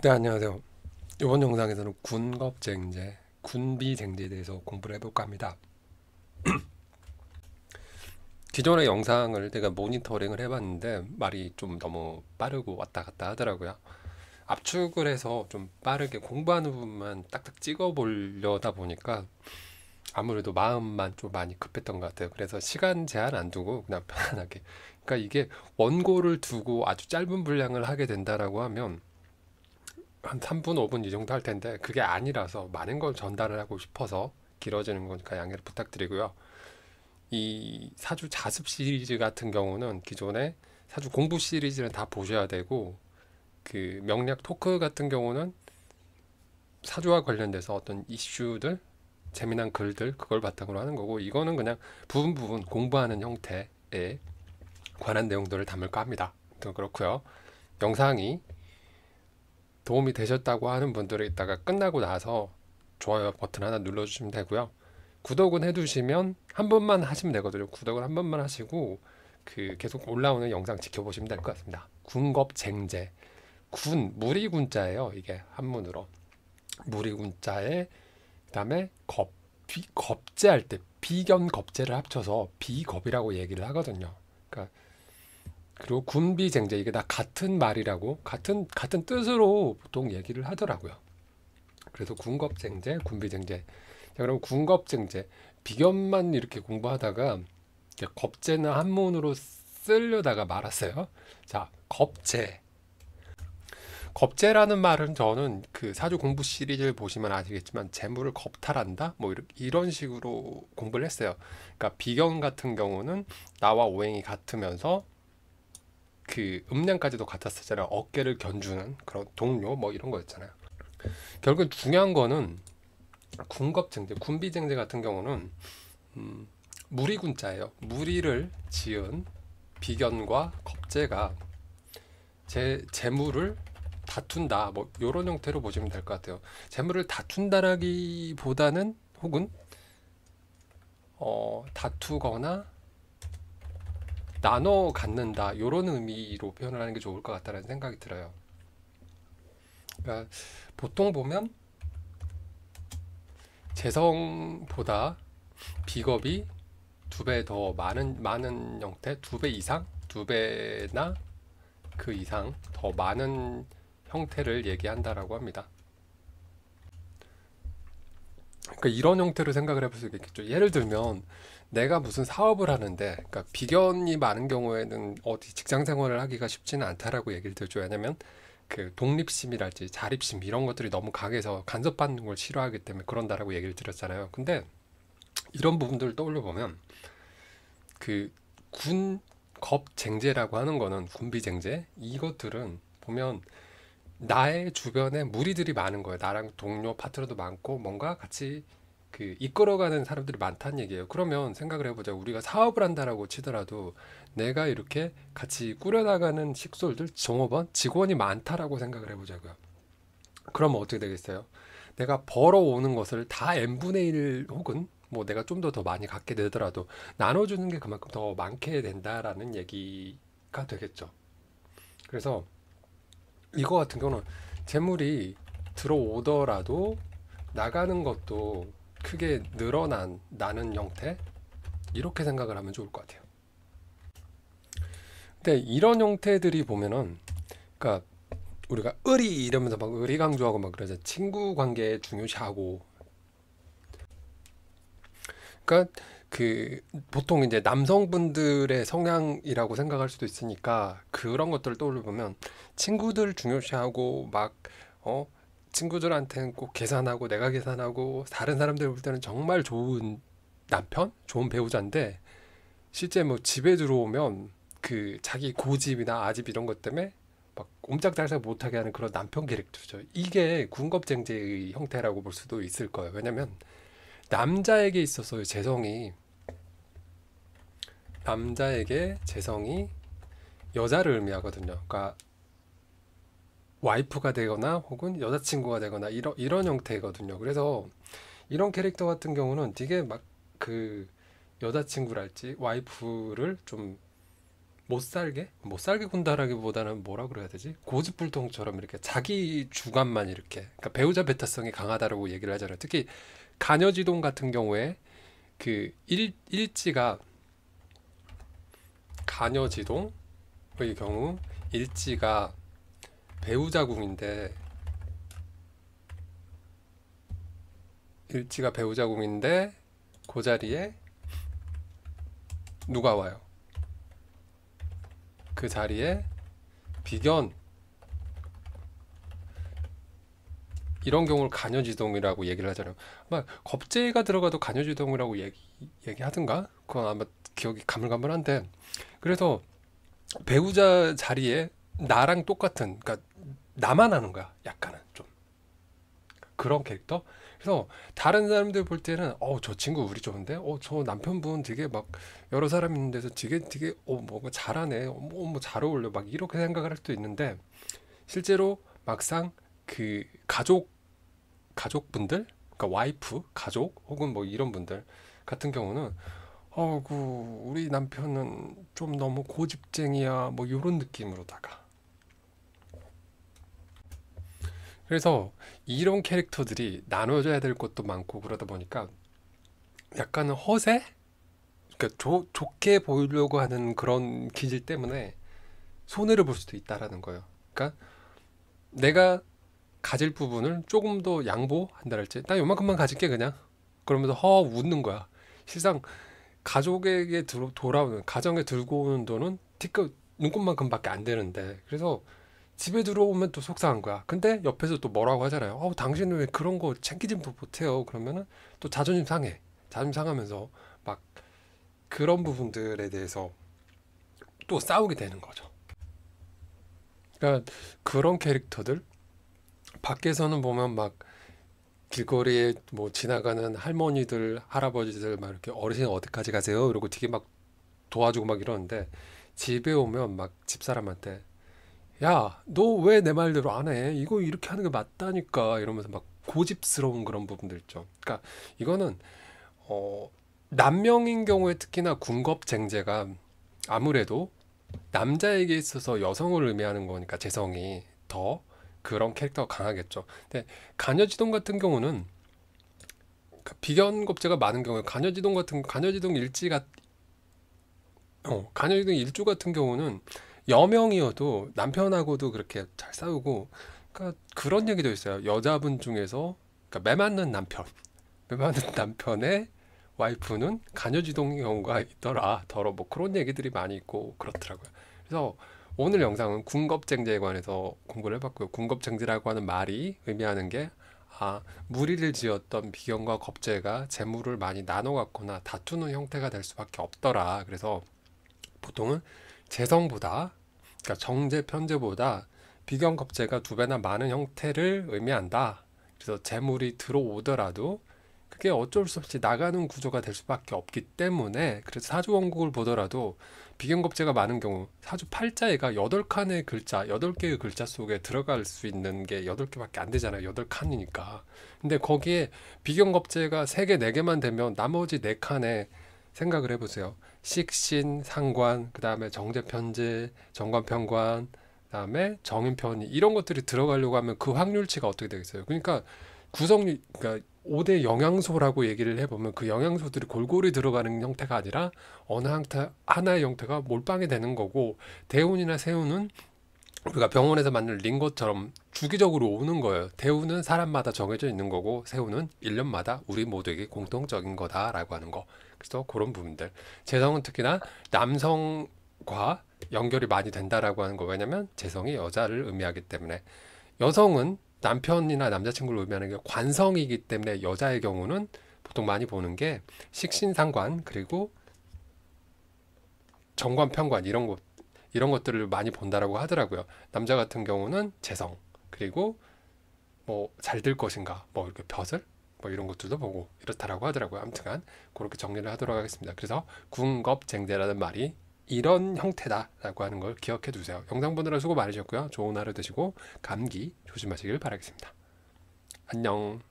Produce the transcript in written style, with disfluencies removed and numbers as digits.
네, 안녕하세요. 이번 영상에서는 군겁쟁제, 군비쟁제에 대해서 공부를 해볼까 합니다. 기존의 영상을 제가 모니터링을 해봤는데 말이 좀 너무 빠르고 왔다 갔다 하더라고요. 압축을 해서 좀 빠르게 공부하는 부분만 딱딱 찍어보려다 보니까 아무래도 마음만 좀 많이 급했던 것 같아요. 그래서 시간 제한 안 두고 그냥 편안하게. 그러니까 이게 원고를 두고 아주 짧은 분량을 하게 된다라고 하면 한 3분, 5분 이 정도 할 텐데 그게 아니라서 많은 걸 전달을 하고 싶어서 길어지는 거니까 양해를 부탁드리고요. 이 사주 자습 시리즈 같은 경우는 기존에 사주 공부 시리즈는 다 보셔야 되고 그 명리학 토크 같은 경우는 사주와 관련돼서 어떤 이슈들, 재미난 글들 그걸 바탕으로 하는 거고 이거는 그냥 부분 부분 공부하는 형태에 관한 내용들을 담을까 합니다. 아무튼 그렇고요. 영상이 도움이 되셨다고 하는 분들은 이따가 끝나고 나서 좋아요 버튼 하나 눌러주시면 되고요. 구독은 해두시면 한 번만 하시면 되거든요. 구독을 한 번만 하시고 그 계속 올라오는 영상 지켜보시면 될 것 같습니다. 군겁쟁제, 군 무리군자예요. 이게 한문으로 무리군자에 그다음에 겁제할 때 비견 겁제를 합쳐서 비겁이라고 얘기를 하거든요. 그러니까 그리고 군비쟁제 이게 다 같은 말이라고 같은 뜻으로 보통 얘기를 하더라고요. 그래서 군겁쟁제, 군비쟁제. 자, 그럼 군겁쟁제 비견만 이렇게 공부하다가 이렇게 겁제는 한문으로 쓰려다가 말았어요. 자, 겁제. 겁제라는 말은 저는 그 사주 공부 시리즈를 보시면 아시겠지만 재물을 겁탈한다 뭐 이런 식으로 공부를 했어요. 그러니까 비견 같은 경우는 나와 오행이 같으면서 그 음량까지도 같았었잖아요. 어깨를 견주는 그런 동료 뭐 이런 거였잖아요. 결국 중요한 거는 군겁쟁제, 군비쟁제 같은 경우는 음, 무리군자예요. 무리를 지은 비견과 겁제가 제 재물을 다툰다. 뭐 이런 형태로 보시면 될 것 같아요. 재물을 다툰다라기보다는 혹은 다투거나 나눠 갖는다 이런 의미로 표현을 하는 게 좋을 것 같다는 생각이 들어요. 그러니까 보통 보면 재성보다 비겁이 두 배 더 많은 형태, 두 배 이상, 두 배나 그 이상 더 많은 형태를 얘기한다라고 합니다. 그러니까 이런 형태로 생각을 해볼 수 있겠죠. 예를 들면 내가 무슨 사업을 하는데, 그러니까 비견이 많은 경우에는 어디 직장 생활을 하기가 쉽지는 않다라고 얘기를 들죠. 왜냐면 그 독립심이랄지 자립심 이런 것들이 너무 강해서 간섭받는 걸 싫어하기 때문에 그런다라고 얘기를 드렸잖아요. 근데 이런 부분들을 떠올려 보면 그 군겁쟁제라고 하는 거는 군비쟁제 이것들은 보면 나의 주변에 무리들이 많은 거예요. 나랑 동료 파트너도 많고 뭔가 같이 그 이끌어가는 사람들이 많다는 얘기예요. 그러면 생각을 해보자. 우리가 사업을 한다라고 치더라도 내가 이렇게 같이 꾸려나가는 식솔들, 종업원, 직원이 많다라고 생각을 해보자고요. 그러면 어떻게 되겠어요? 내가 벌어오는 것을 다 n분의 1 혹은 뭐 내가 좀 더 많이 갖게 되더라도 나눠주는 게 그만큼 더 많게 된다라는 얘기가 되겠죠. 그래서 이거 같은 경우는 재물이 들어오더라도 나가는 것도 크게 나는 형태 이렇게 생각을 하면 좋을 것 같아요. 근데 이런 형태들이 보면은 그러니까 우리가 의리 이러면서 막 의리 강조하고 막 그러죠. 친구 관계 중요시하고 그러니까 그 보통 이제 남성분들의 성향이라고 생각할 수도 있으니까 그런 것들을 떠올려 보면 친구들 중요시하고 막 어 친구들한테는 꼭 계산하고 내가 계산하고 다른 사람들 볼 때는 정말 좋은 남편, 좋은 배우자인데 실제 뭐 집에 들어오면 그 자기 고집이나 아집 이런 것 때문에 막 옴짝달싹 못하게 하는 그런 남편 캐릭터죠. 이게 군겁쟁제의 형태라고 볼 수도 있을 거예요. 왜냐면 남자에게 있어서의 재성이 여자를 의미하거든요. 그러니까 와이프가 되거나 혹은 여자친구가 되거나 이런 형태거든요. 그래서 이런 캐릭터 같은 경우는 되게 막 그 여자친구랄지 와이프를 좀 못 살게 군다라기보다는 뭐라 그래야 되지? 고집불통처럼 이렇게 자기 주관만 이렇게, 그러니까 배우자 배타성이 강하다라고 얘기를 하잖아요. 특히 가녀지동 같은 경우에 그 일지가, 가녀지동의 경우 일지가 배우자궁인데, 그 자리에 누가 와요? 그 자리에 비견, 이런 경우를 간여지동이라고 얘기를 하잖아요. 아마 겁재가 들어가도 간여지동이라고 얘기하든가? 그건 아마 기억이 가물가물한데, 그래서 배우자 자리에 나랑 똑같은, 그러니까 나만 하는 거야. 약간은 좀 그런 캐릭터. 그래서 다른 사람들 볼 때는 저 친구 우리 좋은데, 저 남편분 되게 막 여러 사람 있는데서 되게 뭔가 잘하네, 뭐 잘 어울려, 막 이렇게 생각을 할 수도 있는데, 실제로 막상 그 가족분들, 그러니까 와이프, 가족 혹은 뭐 이런 분들 같은 경우는 우리 남편은 좀 너무 고집쟁이야, 뭐 이런 느낌으로다가. 그래서 이런 캐릭터들이 나눠져야 될 것도 많고 그러다 보니까 약간은 허세? 그러니까 좋게 보이려고 하는 그런 기질 때문에 손해를 볼 수도 있다라는 거예요. 그러니까 내가 가질 부분을 조금 더 양보한다랄지, 나 요만큼만 가질게 그냥, 그러면서 웃는 거야. 실상 가족에게 돌아오는, 가정에 들고 오는 돈은 티끌 눈곱만큼밖에 안 되는데, 그래서 집에 들어오면 또 속상한 거야. 근데 옆에서 또 뭐라고 하잖아요. 당신은 왜 그런 거 챙기지 못해요? 그러면은 또 자존심 상해. 자존심 상하면서 막 그런 부분들에 대해서 또 싸우게 되는 거죠. 그러니까 그런 캐릭터들, 밖에서는 보면 막 길거리에 뭐 지나가는 할머니들, 할아버지들 막 이렇게 어르신 어디까지 가세요? 이러고 되게 막 도와주고 막 이러는데, 집에 오면 막 집사람한테 야, 너 왜 내 말대로 안 해? 이거 이렇게 하는 게 맞다니까 이러면서 막 고집스러운 그런 부분들 있죠. 그러니까 이거는 어, 남명인 경우에 특히나 군겁쟁제가 아무래도 남자에게 있어서 여성을 의미하는 거니까 재성이 더 그런 캐릭터가 강하겠죠. 근데 가녀지동 같은 경우는, 그 비견겁제가 많은 경우에 가녀지동 일지가 가녀지동 일주 같은 경우는 여명이어도 남편하고도 그렇게 잘 싸우고, 그러니까 그런 얘기도 있어요. 여자분 중에서, 그러니까 매 맞는 남편의 와이프는 가녀지동의 경우가 있더라, 더러, 뭐 그런 얘기들이 많이 있고 그렇더라고요. 그래서 오늘 영상은 군겁쟁제에 관해서 공부를 해봤고요. 군겁쟁제라고 하는 말이 의미하는 게, 무리를 지었던 비견과 겁제가 재물을 많이 나눠 갖거나 다투는 형태가 될 수밖에 없더라. 그래서 보통은 재성보다, 그러니까 정제 편제보다 비견 겁제가 두 배나 많은 형태를 의미한다. 그래서 재물이 들어오더라도 그게 어쩔 수 없이 나가는 구조가 될 수밖에 없기 때문에, 그래서 사주 원국을 보더라도 비견 겁제가 많은 경우 사주 팔자에가 8칸의 글자, 8개의 글자 속에 들어갈 수 있는 게 8개밖에 안 되잖아요. 8칸이니까. 근데 거기에 비견 겁제가 3개, 4개만 되면 나머지 4칸에 생각을 해보세요. 식신, 상관, 그 다음에 정제편제, 정관편관, 그 다음에 정인편이, 이런 것들이 들어가려고 하면 그 확률치가 어떻게 되겠어요? 그러니까 그러니까 5대 영양소라고 얘기를 해보면 그 영양소들이 골고루 들어가는 형태가 아니라 어느 하나의 형태가 몰빵이 되는 거고, 대운이나 세운은 우리가 병원에서 만든 링거처럼 주기적으로 오는 거예요. 대우는 사람마다 정해져 있는 거고, 세우는 1년마다 우리 모두에게 공통적인 거다라고 하는 거. 그래서 그런 부분들. 재성은 특히나 남성과 연결이 많이 된다라고 하는 거. 왜냐면 재성이 여자를 의미하기 때문에. 여성은 남편이나 남자친구를 의미하는 게 관성이기 때문에, 여자의 경우는 보통 많이 보는 게 식신상관, 그리고 정관편관, 이런 것들을 많이 본다라고 하더라고요. 남자 같은 경우는 재성, 그리고 뭐 잘 될 것인가, 뭐 이렇게 벼슬, 뭐 이런 것들도 보고 이렇다라고 하더라고요. 아무튼간 그렇게 정리를 하도록 하겠습니다. 그래서 군겁쟁제라는 말이 이런 형태다라고 하는 걸 기억해 두세요. 영상 보느라 수고 많으셨고요. 좋은 하루 되시고 감기 조심하시길 바라겠습니다. 안녕.